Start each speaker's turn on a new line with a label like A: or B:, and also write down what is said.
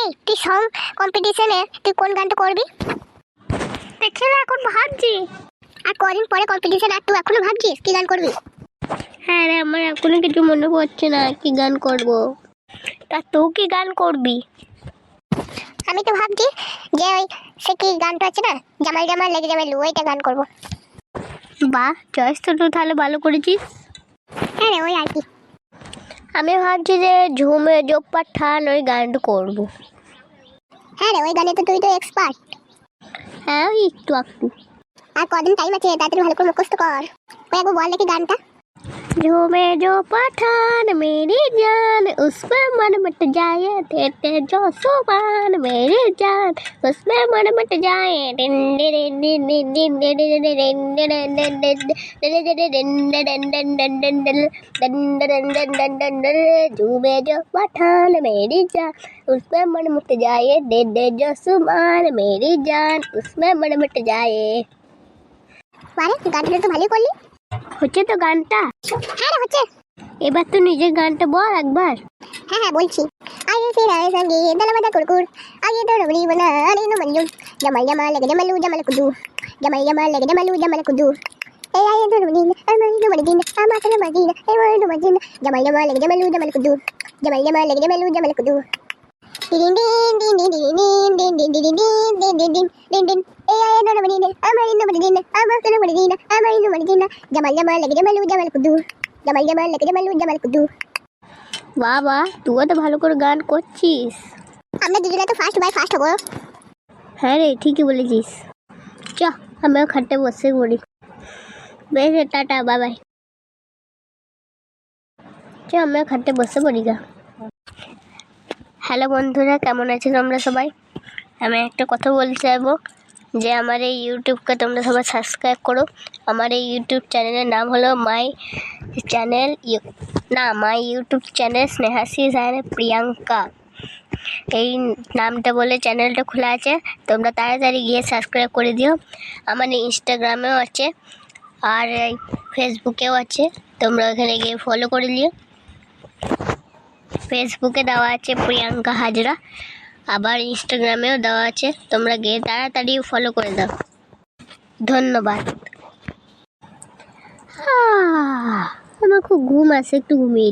A: এই তুই সং কম্পিটিশনে তুই কোন গানটা করবি? দেখে না, এখন ভাবছি। আর কদিন পরে কম্পিটিশন, আর তুই এখনো ভাবছিস কি গান করবি?
B: হ্যাঁ রে, আমার এখনো কিছু মনে পড়ছে না কি গান করব। তা তুই কি গান করবি?
A: আমি তো ভাবছি যে ওই সে কি গানটা আছে না, জামাই জামাই লেগে জামাই লু, ওইটা গান করবো।
B: বাহ, চয়েস তো তুই তাহলে ভালো করেছিস।
A: হ্যাঁ রে, ওই আর কি।
B: আমি ভাবছি যে ঝুমে জো পাঠান ওই গানটা করব।
A: হ্যাঁ রে, ওই গানে তো তুই তো এক্সপার্ট।
B: হ্যাঁ, ওই একটু একটু।
A: আর কদিন টাইম আছে, তাড়াতাড়ি ভালো করে মুখস্থ কর। ওই একবার বল দেখি গানটা।
B: झूमे जो पठान मेरी जान उसमें मन मट जाए तेरे जो सुबान मेरी जान उसमें मन मट जाए झूमे जो पठान मेरी जान उसमें मन मट जाए दे जो सुबान मेरी जान उसमें मन मट जाए।
A: আরে গানটা তো ভালোই করলি।
B: হচ্ছে তো গানটা?
A: হ্যাঁ রে, হচ্ছে।
B: এবার তো নিজের গানটা বল একবার।
A: হ্যাঁ হ্যাঁ, বলছি। আগে ফিরায় সঙ্গে দলবাদা কুরকুর, আগে দৌড়বড়ি বনা আরে নো মঞ্জুর, জামাই জামা লেগে জামালু জামাল কুদু, জামাই জামা লেগে জামালু জামাল কুদু। এই আগে দৌড়বড়ি আমার নো মদিনা আমার কাছে মদিনা এই আমার নো মদিনা, জামাই জামা লেগে জামালু জামাল কুদু, জামাই জামা লেগে জামালু জামাল কুদু। দিন দিন দিন দিন দিন দিন দিন দিন দিন দিন দিন দিন দিন দিন এই আগে দৌড়বড়ি আমার নো মদিনা আমার কাছে মদিনা আমার নো মদিনা, জামাই জামা লেগে জামালু জামাল কুদু, জামাই জামা লেগে জামালু জামাল কুদু।
B: বাবা, তুইও তো ভালো করে গান করছিস।
A: আমরা দুজনে তো ফার্স্ট বাই ফার্স্ট হবো।
B: হ্যাঁ রে, ঠিকই বলেছিস। চ, আমিও খাটে বসে পড়ি। বেশ, টাটা, বাই বাই। চ, আমিও খাটে বসে পড়ি গা। হ্যালো বন্ধুরা, কেমন আছো তোমরা সবাই? আমি একটা কথা বলতে চাইবো যে আমার এই ইউটিউবকে তোমরা সবাই সাবস্ক্রাইব করো। আমার এই ইউটিউব চ্যানেলের নাম হলো my YouTube channel Snehashree Priyanka. এই নামটা বলে চ্যানেলটা খোলা আছে, তোমরা তাড়াতাড়ি গিয়ে সাবস্ক্রাইব করে দিও। আমার ইনস্টাগ্রামেও আছে আর এই ফেসবুকেও আছে, তোমরা ওখানে গিয়ে ফলো করে দিও। ফেসবুকে দেওয়া আছে প্রিয়াঙ্কা হাজরা, আবার ইনস্টাগ্রামেও দেওয়া আছে, তোমরা গিয়ে তাড়াতাড়ি ফলো করে দাও। ধন্যবাদ। আমার খুব ঘুম আসে, একটু ঘুমিয়ে